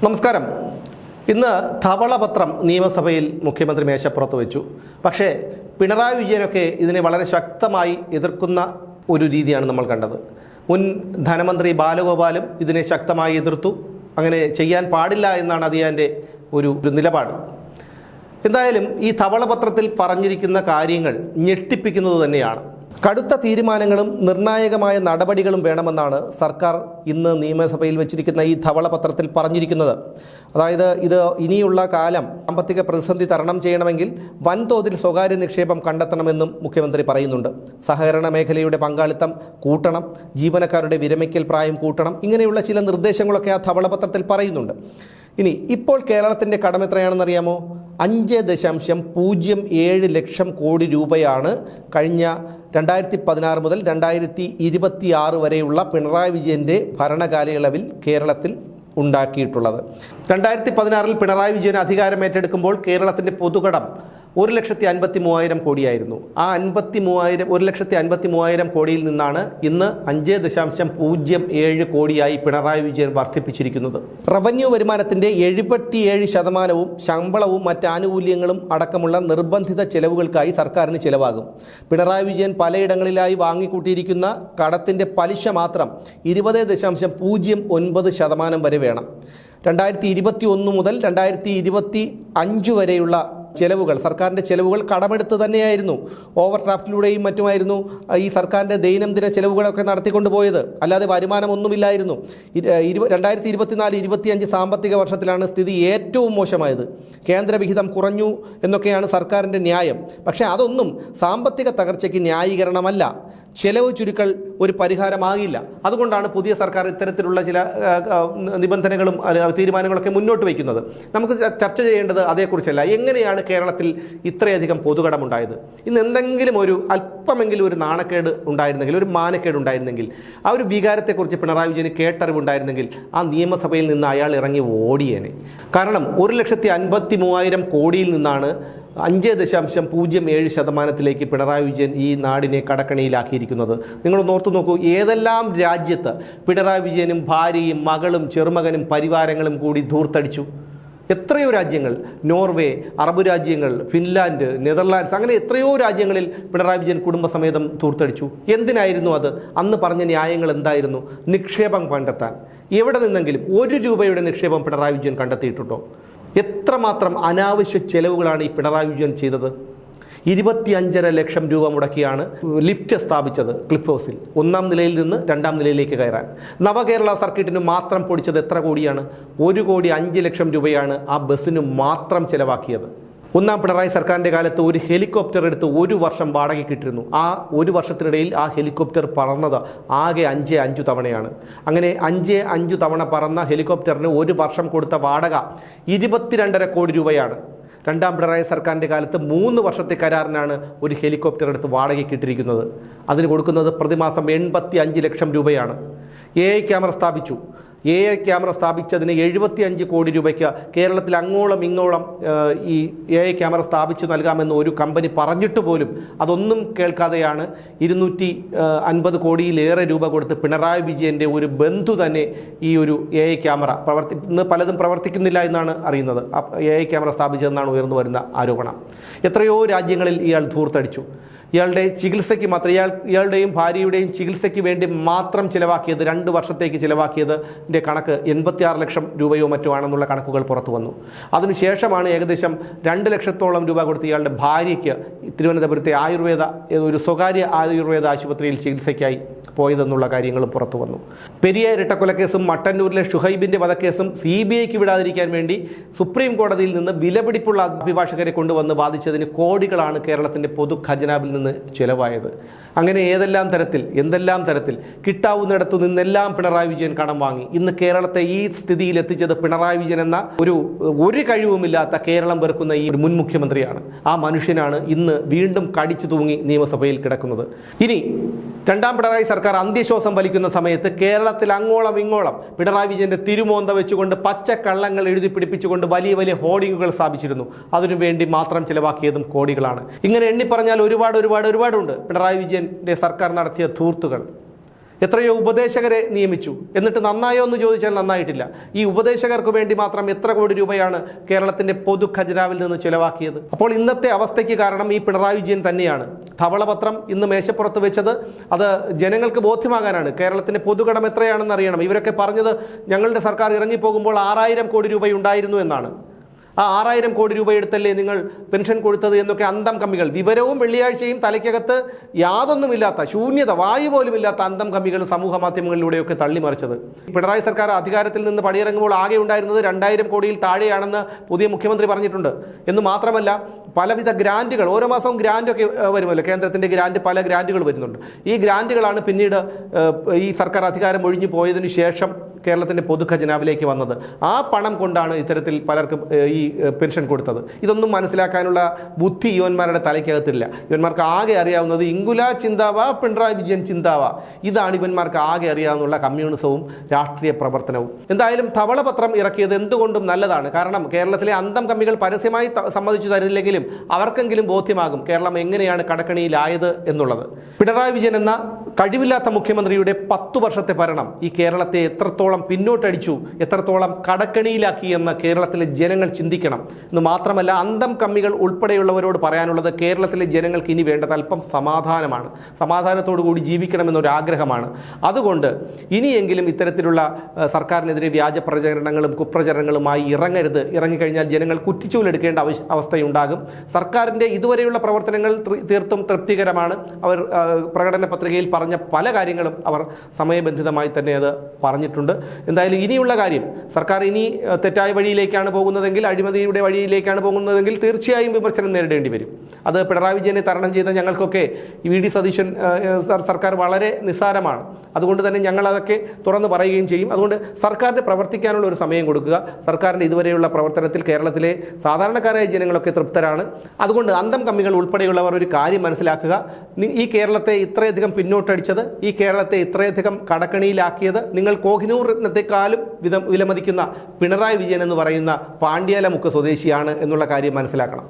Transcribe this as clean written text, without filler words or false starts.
നമസ്കാരം. ഇന്ന് ധവളപത്രം നിയമസഭയിൽ മുഖ്യമന്ത്രി മേശപ്പുറത്ത് വെച്ചു. പക്ഷേ പിണറായി വിജയനൊക്കെ ഇതിനെ വളരെ ശക്തമായി എതിർക്കുന്ന ഒരു രീതിയാണ് നമ്മൾ കണ്ടത്. മുൻ ധനമന്ത്രി ബാലഗോപാലും ഇതിനെ ശക്തമായി എതിർത്തു. അങ്ങനെ ചെയ്യാൻ പാടില്ല എന്നാണ് അതിൻ്റെ ഒരു നിലപാട്. എന്തായാലും ഈ ധവളപത്രത്തിൽ പറഞ്ഞിരിക്കുന്ന കാര്യങ്ങൾ ഞെട്ടിപ്പിക്കുന്നത് തന്നെയാണ്. കടുത്ത തീരുമാനങ്ങളും നിർണായകമായ നടപടികളും വേണമെന്നാണ് സർക്കാർ ഇന്ന് നിയമസഭയിൽ വെച്ചിരിക്കുന്ന ഈ ധവളപത്രത്തിൽ പറഞ്ഞിരിക്കുന്നത്. അതായത് ഇത് ഇനിയുള്ള കാലം സാമ്പത്തിക പ്രതിസന്ധി തരണം ചെയ്യണമെങ്കിൽ വൻതോതിൽ സ്വകാര്യ നിക്ഷേപം കണ്ടെത്തണമെന്നും മുഖ്യമന്ത്രി പറയുന്നുണ്ട്. സഹകരണ മേഖലയുടെ പങ്കാളിത്തം കൂട്ടണം, ജീവനക്കാരുടെ വിരമിക്കൽ പ്രായം കൂട്ടണം, ഇങ്ങനെയുള്ള ചില നിർദ്ദേശങ്ങളൊക്കെ ആ ധവളപത്രത്തിൽ പറയുന്നുണ്ട്. ഇപ്പോൾ കേരളത്തിൻ്റെ കടം എത്രയാണെന്നറിയാമോ? 5.07 ലക്ഷം കോടി രൂപയാണ് കഴിഞ്ഞ 2016 മുതൽ 2026 വരെയുള്ള പിണറായി വിജയൻ്റെ ഭരണകാലയളവിൽ കേരളത്തിൽ ഉണ്ടാക്കിയിട്ടുള്ളത്. 2016 പിണറായി വിജയൻ അധികാരമേറ്റെടുക്കുമ്പോൾ കേരളത്തിൻ്റെ പൊതുകടം 1,53,000 കോടിയായിരുന്നു. ആ 1,53,000 കോടിയിൽ നിന്നാണ് ഇന്ന് 5.07 കോടിയായി പിണറായി വിജയൻ വർദ്ധിപ്പിച്ചിരിക്കുന്നത്. റവന്യൂ വരുമാനത്തിൻ്റെ 77% ശമ്പളവും മറ്റ് ആനുകൂല്യങ്ങളും അടക്കമുള്ള നിർബന്ധിത ചെലവുകൾക്കായി സർക്കാരിന് ചിലവാകും. പിണറായി വിജയൻ പലയിടങ്ങളിലായി വാങ്ങിക്കൂട്ടിയിരിക്കുന്ന കടത്തിൻ്റെ പലിശ മാത്രം 20.09% വരെ വേണം. 2021 മുതൽ 2025 വരെയുള്ള ചെലവുകൾ, സർക്കാരിൻ്റെ ചെലവുകൾ കടമെടുത്ത് തന്നെയായിരുന്നു. ഓവർ ഡ്രാഫ്റ്റിലൂടെയും മറ്റുമായിരുന്നു ഈ സർക്കാരിൻ്റെ ദൈനംദിന ചെലവുകളൊക്കെ നടത്തിക്കൊണ്ടുപോയത്, അല്ലാതെ വരുമാനമൊന്നുമില്ലായിരുന്നു. 2024-25 സാമ്പത്തിക വർഷത്തിലാണ് സ്ഥിതി ഏറ്റവും മോശമായത്. കേന്ദ്രവിഹിതം കുറഞ്ഞു എന്നൊക്കെയാണ് സർക്കാരിൻ്റെ ന്യായം. പക്ഷേ അതൊന്നും സാമ്പത്തിക തകർച്ചയ്ക്ക് ന്യായീകരണമല്ല. ചെലവ് ചുരുക്കൽ ഒരു പരിഹാരമാകില്ല. അതുകൊണ്ടാണ് പുതിയ സർക്കാർ ഇത്തരത്തിലുള്ള ചില നിബന്ധനകളും തീരുമാനങ്ങളൊക്കെ മുന്നോട്ട് വയ്ക്കുന്നത്. നമുക്ക് ചർച്ച ചെയ്യേണ്ടത് അതേക്കുറിച്ചല്ല. എങ്ങനെയാണ് കേരളത്തിൽ ഇത്രയധികം പൊതുകടമുണ്ടായത്? ഇന്ന് എന്തെങ്കിലും ഒരു അല്പമെങ്കിലും ഒരു നാണക്കേട് ഉണ്ടായിരുന്നെങ്കിൽ, ഒരു മാനക്കേട് ഉണ്ടായിരുന്നെങ്കിൽ, ആ ഒരു വികാരത്തെക്കുറിച്ച് പിണറായി വിജയന് കേട്ടറിവുണ്ടായിരുന്നെങ്കിൽ ആ നിയമസഭയിൽ നിന്ന് അയാൾ ഇറങ്ങി ഓടിയേനെ. കാരണം 1,53,000 കോടിയിൽ നിന്നാണ് 5.07% പിണറായി വിജയൻ ഈ നാടിനെ കടക്കണിയിലാക്കിയിരിക്കുന്നത്. നിങ്ങളൊന്ന് ഓർത്തു നോക്കൂ, ഏതെല്ലാം രാജ്യത്ത് പിണറായി വിജയനും ഭാര്യയും മകളും ചെറുമകനും പരിവാരങ്ങളും കൂടി ധൂർത്തടിച്ചു. എത്രയോ രാജ്യങ്ങൾ, നോർവേ, അറബ് രാജ്യങ്ങൾ, ഫിൻലാൻഡ്, നെതർലാൻഡ്സ്, അങ്ങനെ എത്രയോ രാജ്യങ്ങളിൽ പിണറായി വിജയൻ കുടുംബസമേതം ധൂർത്തടിച്ചു. എന്തിനായിരുന്നു അത്? അന്ന് പറഞ്ഞ ന്യായങ്ങൾ എന്തായിരുന്നു? നിക്ഷേപം കണ്ടെത്താൻ. എവിടെ നിന്നെങ്കിലും 1 രൂപയുടെ നിക്ഷേപം പിണറായി വിജയൻ കണ്ടെത്തിയിട്ടുണ്ടോ? എത്രമാത്രം അനാവശ്യ ചെലവുകളാണ് ഈ പിണറായി വിജയൻ ചെയ്തത്? 25.5 ലക്ഷം രൂപ മുടക്കിയാണ് ലിഫ്റ്റ് സ്ഥാപിച്ചത് ക്ലിഫ് ഹൗസിൽ, 1ാം നിലയിൽ നിന്ന് 2ാം നിലയിലേക്ക് കയറാൻ. നവകേരള സർക്കിട്ടിന് മാത്രം പൊടിച്ചത് എത്ര കോടിയാണ്? 1,05,00,000 രൂപയാണ് ആ ബസ്സിന് മാത്രം ചിലവാക്കിയത്. 1ാം പിണറായി സർക്കാരിൻ്റെ കാലത്ത് ഒരു ഹെലികോപ്റ്റർ എടുത്ത് 1 വർഷം വാടകയ്ക്ക് ഇട്ടിരുന്നു. ആ 1 വർഷത്തിനിടയിൽ ആ ഹെലികോപ്റ്റർ പറന്നത് ആകെ 5 തവണയാണ്. അങ്ങനെ 5 തവണ പറന്ന ഹെലികോപ്റ്ററിന് 1 വർഷം കൊടുത്ത വാടക 22.5 കോടി രൂപയാണ്. 2ാം പിണറായി സർക്കാരിൻ്റെ കാലത്ത് 3 വർഷത്തെ കരാറിനാണ് ഒരു ഹെലികോപ്റ്റർ എടുത്ത് വാടകയ്ക്ക് ഇട്ടിരിക്കുന്നത്. അതിന് കൊടുക്കുന്നത് പ്രതിമാസം 85 ലക്ഷം രൂപയാണ്. AI ക്യാമറ സ്ഥാപിച്ചു. AI ക്യാമറ സ്ഥാപിച്ചതിന് 75 കോടി രൂപയ്ക്ക് കേരളത്തിൽ അങ്ങോളം ഇങ്ങോളം ഈ AI ക്യാമറ സ്ഥാപിച്ചു നൽകാമെന്ന് ഒരു കമ്പനി പറഞ്ഞിട്ട് പോലും അതൊന്നും കേൾക്കാതെയാണ് 250 കോടിയിലേറെ രൂപ കൊടുത്ത് പിണറായി വിജയൻ്റെ ഒരു ബന്ധു തന്നെ ഈ ഒരു AI ക്യാമറ പലതും പ്രവർത്തിക്കുന്നില്ല എന്നാണ് അറിയുന്നത്. AI ക്യാമറ സ്ഥാപിച്ചതെന്നാണ് ഉയർന്നു വരുന്ന ആരോപണം. എത്രയോ രാജ്യങ്ങളിൽ ഇയാൾ ധൂർത്തടിച്ചു. ഇയാളുടെ ചികിത്സയ്ക്ക് മാത്രം, ഇയാളുടെയും ഭാര്യയുടെയും ചികിത്സയ്ക്ക് വേണ്ടി മാത്രം ചിലവാക്കിയത്, 2 വർഷത്തേക്ക് ചിലവാക്കിയതിൻ്റെ കണക്ക് 86 ലക്ഷം രൂപയോ മറ്റോ ആണെന്നുള്ള കണക്കുകൾ പുറത്തു വന്നു. അതിനുശേഷമാണ് ഏകദേശം 2 ലക്ഷത്തോളം രൂപ കൊടുത്ത് ഇയാളുടെ ഭാര്യയ്ക്ക് തിരുവനന്തപുരത്തെ ഒരു സ്വകാര്യ ആയുർവേദ ആശുപത്രിയിൽ ചികിത്സയ്ക്കായി പോയതെന്നുള്ള കാര്യങ്ങളും പുറത്തു വന്നു. പെരിയ ഇരട്ടക്കൊലക്കേസും മട്ടന്നൂരിലെ ഷുഹൈബിൻ്റെ വധക്കേസും CBIക്ക് വിടാതിരിക്കാൻ വേണ്ടി സുപ്രീം കോടതിയിൽ നിന്ന് വിലപിടിപ്പുള്ള അഭിഭാഷകരെ കൊണ്ടുവന്ന് വാദിച്ചതിന് കോടികളാണ് കേരളത്തിൻ്റെ പൊതു ഖജനാവിൽ നിന്ന് ചിലവായത്. അങ്ങനെ എന്തെല്ലാം തരത്തിൽ കിട്ടാവുന്നിടത്തു നിന്നെല്ലാം പിണറായി വിജയൻ കടം വാങ്ങി. ഇന്ന് കേരളത്തെ ഈ സ്ഥിതിയിൽ എത്തിച്ചത് പിണറായി വിജയൻ എന്ന ഒരു കഴിവുമില്ലാത്ത, കേരളം വെറുക്കുന്ന ഈ മുൻ മുഖ്യമന്ത്രിയാണ്. ആ മനുഷ്യനാണ് ഇന്ന് വീണ്ടും കടിച്ചു തൂങ്ങി നിയമസഭയിൽ കിടക്കുന്നത്. ഇനി 2ാം പിണറായി സർക്കാർ അന്ത്യശ്വാസം വലിക്കുന്ന സമയത്ത് കേരളത്തിൽ അങ്ങോളം ഇങ്ങോളം പിണറായി വിജയൻ്റെ തിരുമോന്ത വെച്ചുകൊണ്ട് പച്ചക്കള്ളങ്ങൾ എഴുതി പിടിപ്പിച്ചുകൊണ്ട് വലിയ ഹോർഡിങ്ങുകൾ സ്ഥാപിച്ചിരുന്നു. അതിനുവേണ്ടി മാത്രം ചിലവാക്കിയതും കോടികളാണ്. ഇങ്ങനെ എണ്ണി പറഞ്ഞാൽ ഒരുപാടുണ്ട് പിണറായി വിജയൻ്റെ സർക്കാർ നടത്തിയ ധൂർത്തുകൾ. എത്രയോ ഉപദേശകരെ നിയമിച്ചു. എന്നിട്ട് നന്നായോ എന്ന് ചോദിച്ചാൽ നന്നായിട്ടില്ല. ഈ ഉപദേശകർക്ക് വേണ്ടി മാത്രം എത്ര കോടി രൂപയാണ് കേരളത്തിന്റെ പൊതു ഖജനാവിൽ നിന്ന് ചിലവാക്കിയത്? അപ്പോൾ ഇന്നത്തെ അവസ്ഥയ്ക്ക് കാരണം ഈ പിണറായി വിജയൻ തന്നെയാണ്. ധവളപത്രം ഇന്ന് മേശപ്പുറത്ത് വെച്ചത് അത് ജനങ്ങൾക്ക് ബോധ്യമാകാനാണ്. കേരളത്തിന്റെ പൊതുകടം എത്രയാണെന്ന് അറിയണം. ഇവരൊക്കെ പറഞ്ഞത് ഞങ്ങളുടെ സർക്കാർ ഇറങ്ങിപ്പോകുമ്പോൾ 6000 കോടി രൂപ ഉണ്ടായിരുന്നു എന്നാണ്. ആ 6000 കോടി രൂപ എടുത്തല്ലേ നിങ്ങൾ പെൻഷൻ കൊടുത്തത് എന്നൊക്കെ അന്തം കമ്മികൾ, വിവരവും വെള്ളിയാഴ്ചയും തലയ്ക്കകത്ത് യാതൊന്നുമില്ലാത്ത, ശൂന്യത, വായു പോലും ഇല്ലാത്ത അന്തം കമ്മികൾ സമൂഹ മാധ്യമങ്ങളിലൂടെയൊക്കെ തള്ളിമറിച്ചത്. പിണറായി സർക്കാർ അധികാരത്തിൽ നിന്ന് പടിയിറങ്ങുമ്പോൾ ആകെ ഉണ്ടായിരുന്നത് 2000 കോടിയിൽ താഴെയാണെന്ന് പുതിയ മുഖ്യമന്ത്രി പറഞ്ഞിട്ടുണ്ട്. എന്ന് മാത്രമല്ല പലവിധ ഗ്രാൻറ്റുകൾ, ഓരോ മാസവും ഗ്രാൻറ്റൊക്കെ വരുമല്ലോ, കേന്ദ്രത്തിൻ്റെ ഗ്രാൻറ്റ്, പല ഗ്രാൻറ്റുകൾ വരുന്നുണ്ട്. ഈ ഗ്രാൻറ്റുകളാണ് പിന്നീട് ഈ സർക്കാർ അധികാരം ഒഴിഞ്ഞു പോയതിനു ശേഷം കേരളത്തിൻ്റെ പൊതുഖജനാവിലേക്ക് വന്നത്. ആ പണം കൊണ്ടാണ് ഇത്തരത്തിൽ പലർക്കും ഈ പെൻഷൻ കൊടുത്തത്. ഇതൊന്നും മനസ്സിലാക്കാനുള്ള ബുദ്ധി യുവന്മാരുടെ തലയ്ക്കകത്തില്ല. ഇവന്മാർക്ക് ആകെ അറിയാവുന്നത് ഇംഗുല ചിന്താവ, പിണറായി വിജയൻ ചിന്താവ. ഇതാണ് ഇവന്മാർക്ക് ആകെ അറിയാവുന്ന കമ്മ്യൂണിസവും രാഷ്ട്രീയ പ്രവർത്തനവും. എന്തായാലും ധവളപത്രം ഇറക്കിയത് എന്തുകൊണ്ടും നല്ലതാണ്. കാരണം കേരളത്തിലെ അന്തം കമ്മികൾ പരസ്യമായി സമ്മതിച്ചു തരുന്നില്ലെങ്കിലും അവർക്കെങ്കിലും ബോധ്യമാകും കേരളം എങ്ങനെയാണ് കടക്കണിയിലായത് എന്നുള്ളത്. പിണറായി വിജയൻ എന്ന കഴിവില്ലാത്ത മുഖ്യമന്ത്രിയുടെ 10 വർഷത്തെ ഭരണം ഈ കേരളത്തെ എത്രത്തോളം പിന്നോട്ടടിച്ചു, എത്രത്തോളം കടക്കണിയിലാക്കി എന്ന് കേരളത്തിലെ ജനങ്ങൾ ചിന്തിക്കണം. എന്ന് മാത്രമല്ല അന്തം കമ്മികൾ ഉൾപ്പെടെയുള്ളവരോട് പറയാനുള്ളത് കേരളത്തിലെ ജനങ്ങൾക്ക് ഇനി വേണ്ടത് അല്പം സമാധാനമാണ്. സമാധാനത്തോടു കൂടി ജീവിക്കണമെന്നൊരാഗ്രഹമാണ്. അതുകൊണ്ട് ഇനിയെങ്കിലും ഇത്തരത്തിലുള്ള സർക്കാരിനെതിരെ വ്യാജ പ്രചരണങ്ങളും കുപ്രചരണങ്ങളുമായി ഇറങ്ങരുത്. ഇറങ്ങിക്കഴിഞ്ഞാൽ ജനങ്ങൾ കുറ്റിച്ചൂലെടുക്കേണ്ട അവസ്ഥയുണ്ടാകും. സർക്കാരിൻ്റെ ഇതുവരെയുള്ള പ്രവർത്തനങ്ങൾ തീർത്തും തൃപ്തികരമാണ്. അവർ പ്രകടന പത്രികയിൽ പറഞ്ഞ പല കാര്യങ്ങളും അവർ സമയബന്ധിതമായി തന്നെ അത് പറഞ്ഞിട്ടുണ്ട്. എന്തായാലും ഇനിയുള്ള കാര്യം, സർക്കാർ ഇനി തെറ്റായ വഴിയിലേക്കാണ് പോകുന്നതെങ്കിൽ, അഴിമതിയുടെ വഴിയിലേക്കാണ് പോകുന്നതെങ്കിൽ തീർച്ചയായും വിമർശനം നേരിടേണ്ടി വരും. അത് പിണറായി വിജയനെ തരണം ചെയ്ത ഞങ്ങൾക്കൊക്കെ ഈ വി ഡി സതീശൻ സർക്കാർ വളരെ നിസ്സാരമാണ്. അതുകൊണ്ട് തന്നെ ഞങ്ങൾ അതൊക്കെ തുറന്നു പറയുകയും ചെയ്യും. അതുകൊണ്ട് സർക്കാരിന് പ്രവർത്തിക്കാനുള്ള ഒരു സമയം കൊടുക്കുക. സർക്കാരിൻ്റെ ഇതുവരെയുള്ള പ്രവർത്തനത്തിൽ കേരളത്തിലെ സാധാരണക്കാരായ ജനങ്ങളൊക്കെ തൃപ്തരാണ്. അതുകൊണ്ട് അന്തം കമ്മികൾ ഉൾപ്പെടെയുള്ളവർ ഒരു കാര്യം മനസ്സിലാക്കുക. ഈ കേരളത്തെ ഇത്രയധികം പിന്നോട്ടടിച്ചത്, ഈ കേരളത്തെ ഇത്രയധികം കടക്കണിയിലാക്കിയത് നിങ്ങൾ കോഹിനൂർ രത്നത്തെക്കാളും വിലമതിക്കുന്ന പിണറായി വിജയൻ എന്ന് പറയുന്ന പാണ്ഡ്യാല മുക്ക് സ്വദേശിയാണ് എന്നുള്ള കാര്യം മനസ്സിലാക്കണം.